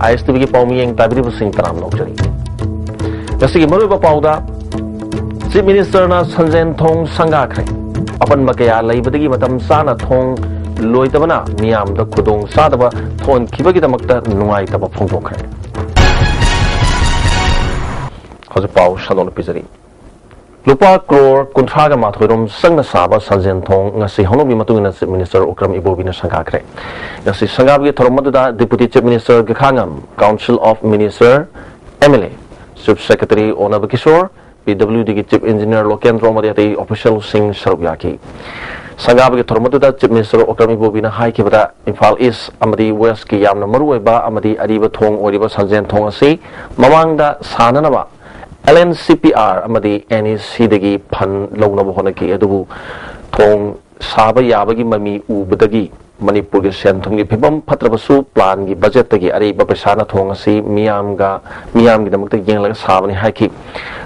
ISTV की पाउमियंग ताबिरिब Singh तराम नौजरी गसी मरुब पाउदा chief minister ना संजेन थोंग संगाखरे अपन मकया लैबदगी मतम साना थोंग लोइतबना मियाम द खुदोंग सादबा थोन खिबगी दमकता नुंगाइतबा फोंदोखरे हजु पाउ Sanon पिजरी Lupa crore kuntraga mathoirom sangna saba sanjen thong ngasi honobi matungina chief minister Okram Ibobina sangakre ngasi sangabgi thormaduda deputy chief minister Gakhangam council of minister MLA chief secretary Onab Kishore PWD ki chief engineer Lokendro Madiati official sing sarubyaki sangabgi thormaduda chief minister Okram Ibobina haikibada Imphal East amadi West ki yamna maruoiba amadi ariba thong oriba sanjen thong asi mamangda sananaba LNCPR amadi NEC dagi phan launa bohona ki adubu thong saba yabagi mami ubadagi Manipur ke senthum ki phibam phatrabasu plan ki budget dagi ari ba paisa thong asi miyam gi damakta yenglaga sabani haiki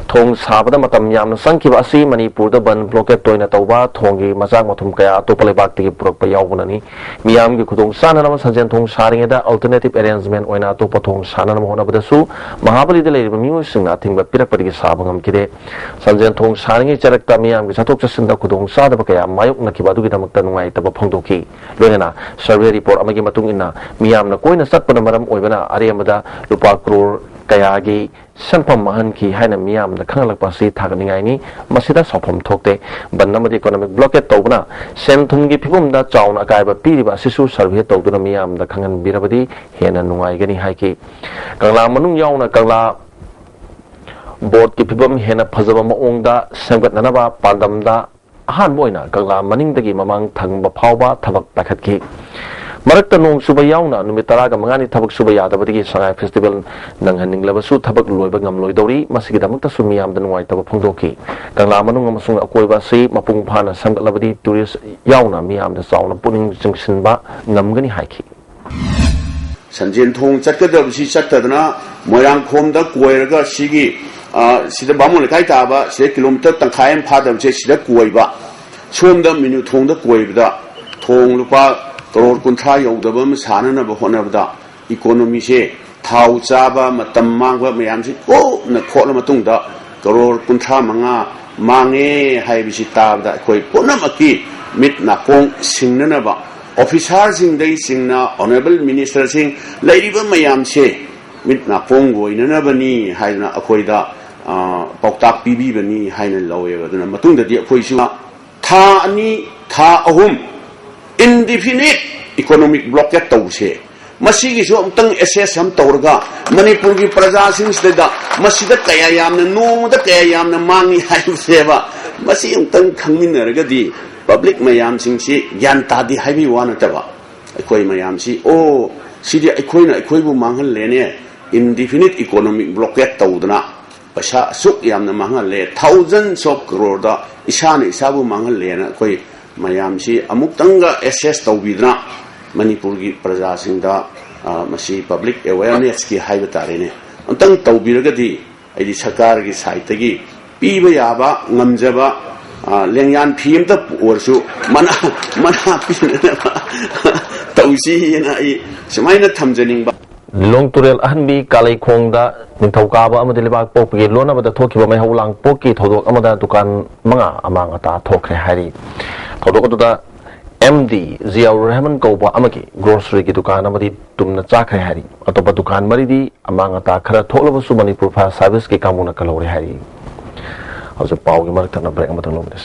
thong sabada matam yamna sangkiba asi Manipur da ban blockade toina tawba thong gi majak mathum kaya to palebak ti purak pa yawbunani miyam gi khudong sana nam sanjen thong saring da alternative arrangement oina to pathong sana nam hona badasu mahabali de leriba miu singna thingba pirak padi sabangam kide sanjen thong saring charakta miyam gi sathok chasinda khudong sada ba kaya mayok nakiba du gi damakta nungai taba phongdoki loina survey report amagi matung inna miyam na koina satpana maram oibana aremada lupa crore kaya gi sanpam mahan ki haina miyam da khangalak pasi thagningai ni masida sophom thokte bannamadi economic blockade tawbana senthum gi phibum da chauna kaiba piriba sisu survey tawduna miyam da khangan birabadi hena nungai gani haiki kangla manung yauna kangla board ki phibum hena phajaba maong da sangat nanaba pandam da ahan boina kangla maning dagi mamang thangba phawba thabak takhatki Marakta nong suba yauna numitara ga mangani thabak suba yadabadigi sangai festival nanghaning labasu thabak loiba ngamloi dori masigi damakta sumiyam da nuai taba phongdoki kangla manung amasung akoiba si mapung phana samgatlabadi tourist yauna miyam da chauna puning jingsinba ngamgani haiki sanjen thong chatgadabsi chattadana moyang khomda koiraga sigi sida bamul kai taba se kilometer tangkhaim phadabse sida koiba somda minu thongda koibda thong lupa crore kunthra yodabam sanana ba honabda economy se thau chaba matam mangba mayam si ko na khona matungda crore kunthra manga mange haibisi tabda koi punamaki mit na kong singnana ba officer sing dai singna honorable minister sing lairiba mayam se mit na kong goinana bani haina akoida pauktak pibi bani haina lawe aduna matungda di akoi su tha ani tha ahum indefinite economic blockade tawse masigi so amtang assess ham tawrga Manipur gi praja sing sida masida kaya yamna no da kaya yamna mangi haibseba masi amtang khangminarga di public mayam sing si gyanta di haibi wana taba akoi mayam si o sidi akoi bu manghal lene indefinite economic blockade tawdana pasha suk yamna manghal le thousands of crore da isana isabu manghal lena akoi mayam si amuktanga assess tawbidna Manipur gi praja singda masi public awareness ki haiba tarene antang tawbiragadi aidi sarkar gi site gi piba yaba ngamjaba lengyan phim ta orsu mana pinna tawsi na ai samaina thamjaning ba Long turel ahanbi kalai khongda ningthauka ba amadi lebak pokgi lona bada thokhiba mai haulang pokki thodok amada dukan manga amang ata thokre hari thodok da MD Ziaur Rahman Kauba amaki grocery ki dukan amadi tumna chakre hari atoba dukan maridi amang ata khara tholaba su Manipur Fire Service ki kamuna kalore hari hausa pawgi marakna break amata lomdes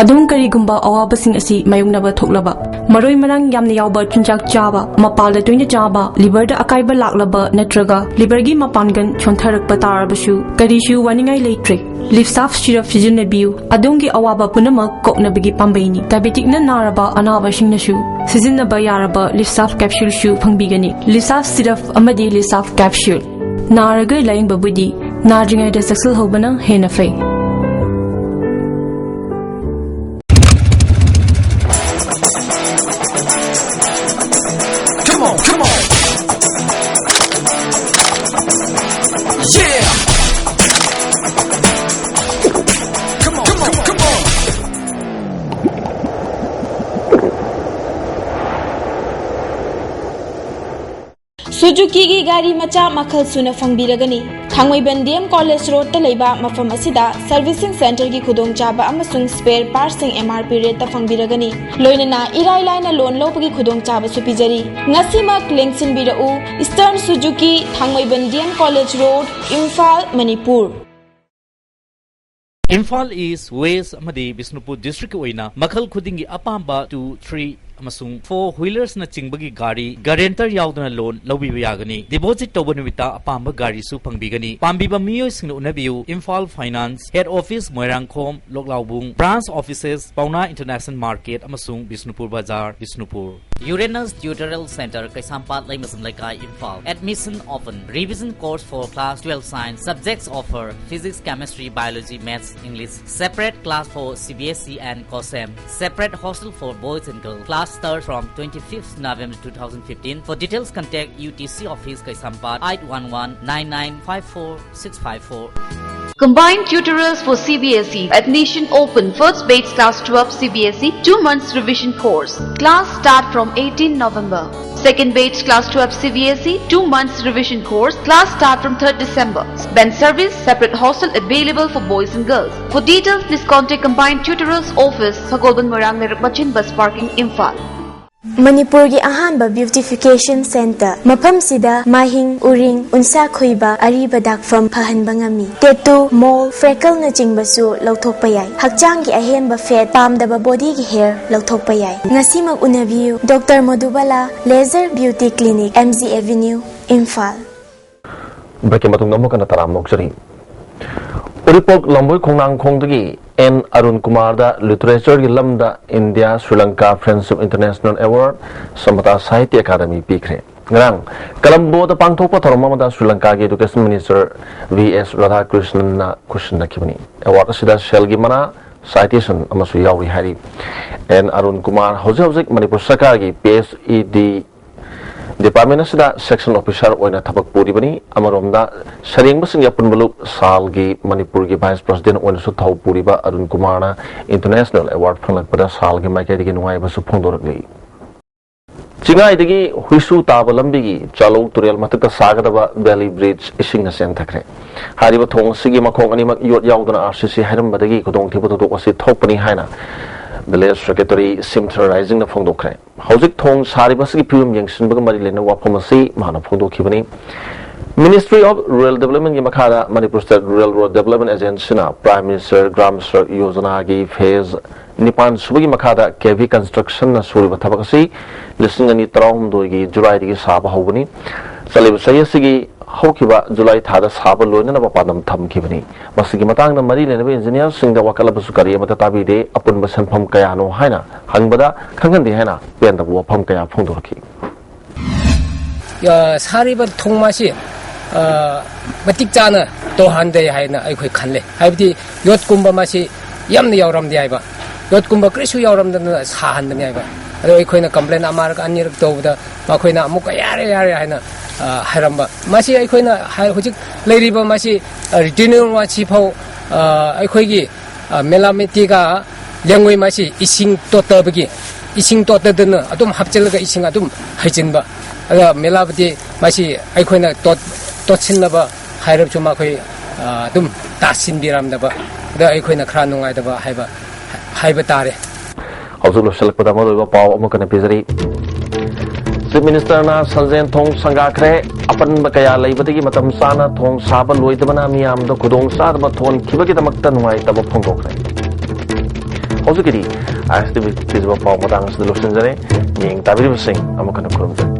adum karigumba awabasing asi mayungnaba thoklaba maroi marang yamna yawba chunjak chaba mapalda toina chaba liver da akaiba laklaba natraga liver gi mapangan chontharak patarabasu karishu waningai leitre live staff shira fizin biu adungi awaba punama kokna bigi pambaini diabetic na naraba anaba singnasu sizin na bayaraba live staff capsule shu phangbigani live staff syrup amadi live staff capsule naraga laing babudi narjingai da saksal hobana hena fai Come on. Yeah. Come on. Suzuki gi gari macha makhal suna fangbiragani Thangmaiban DM College Road ta leiba mafam asida servicing center gi khudong chaba amasung spare parts sing MRP rate ta fangbiragani loinana irai laina loan lopagi khudong chaba su pijari ngasimak lengsin birau Eastern Suzuki Thangmaiban DM College Road Imphal Manipur Imphal East West amadi Bisnupur District oina makhal khudingi apamba 2-3 amasung 4-wheelers na chingbagi gari guarantor yaudana loan lawbiba yagani deposit toba numita apamba gari su pangbigani pambiba miyoi singna unabiu Imphal Finance Head Office Moirangkhom Loklaubung Branch Offices Pauna International Market amasung Bisnupur Bazar Bisnupur Uranus Tutorial Center Kaisampat Laimasam Laikai Imphal Admission open Revision course for class 12 science subjects offer physics chemistry biology maths English separate class for CBSE and COSEM separate hostel for boys and girls class start from 25th November 2015. For details, contact UTC office Kaisampat 811-9954-654. Combined tutorials for CBSE. Admission open. First batch class 12 CBSE 2 months revision course. Class start from 18 November. Second batch class 12 CBSE 2 months revision course. Class start from 3rd December. Bench service. Separate hostel available for boys and girls. For details, please contact Combined Tutorials Office, Sagolban Morang Nerapachin Bus Parking, Imphal. Manipur gi ahanba beautification center mafam sida mahing uring unsa khoiba ariba dakfam phahan bangami tattoo mole freckle na chingbasu lauthokpa yai hakchang gi ahenba fat pamdaba body gi hair lauthokpa yai ngasimak unabiu Dr. Madhubala Laser Beauty Clinic MZ Avenue Imphal Breaking matung namo kana taram moksari Uripok Lamboy Kongnang Kongdagi N. Arun Kumar da Literature gi lamda India Sri Lanka Friendship International Award Samata Sahitya Academy pikre ngrang Colombo da pangthokpa thoroma da Sri Lanka gi Education Minister V.S. Radhakrishnan na kushin nakibani award asida shell gi mana citation amasu yawi hari N. Arun Kumar hojik Manipur Sarkar gi PSED Department asida section officer oina thabak puri bani amaromda saring basing ya punbuluk sal gi Manipur gi vice president oina su thau puri ba Arun Kumar na international award phanglak pada sal gi maikai digi nuai basu phongdorak lei chingai digi huisu taba lambi gi chalou turial matak sagada ba valley bridge ising na sen thakre hari ba thong sigi makhong ani mak yot yaudana RCC hairam badagi kudong thibu to wasi thokpani haina Village Secretary Simtherizing the Fondokre. Howzik Tong Saribasi Pum Yangshin Bagamari Wapomasi, Mana Fondo Kibani. Ministry of Rural Development Yamakada, Manipur State Rural Road Development Agency, Prime Minister Gram Yozanagi Phase Nipan Sugi Makada, KV Construction, Suriba Tabakasi, listening any Traum Dogi, July Saba Hobani, Salib Sayasigi. Hokiba July Tada Saba Luna Padam Tam Kibani. Masigimatang the Marine engineers sing the Wakalabasukari Matabi Day upon Basan Pum Kayano Haina, Hangbada, Kangandi Hana, Bend the Wapum Kaya Pundoki. Sariba Tongmashi, Matikana, Tohande Haina, I quick Hanle. I be Yot Kumba Mashi, Yam the Yoram the Iva. Yot Kumba Krishu Yoram the Sahan the Iva. I quite complain Amark and Yerk Dovda, Maquina Mukayari. Haramba. Mashi Aikona, Hajik, Lady Bamashi, Retinue Machipo, Aikogi, Melametiga, Yangway Mashi, Ising Totabagi, Ising Totadana, Adum Hapchelaga Ising Adum, Hajinba, Melavati, Mashi, Aikona, Totsinaba, Hirab Chumakoi, Dum, Tasin Biramdaba, the Aikona Kranung Idaba, Hibatare. Also, Selpadamo, Power Mokana Pizari. Chief Minister na Sanjen Thong Sangakre, Apan Bakaya Labati Matam Sana Thong Saba Luitamana Miam, the Kudong Sadama Thon Kibakitamatan White Taba Pongokre. Hosukiri, ISTV Pizwa Power Matang Solutions, Ying Tabi Sing, Amakana Kurumta.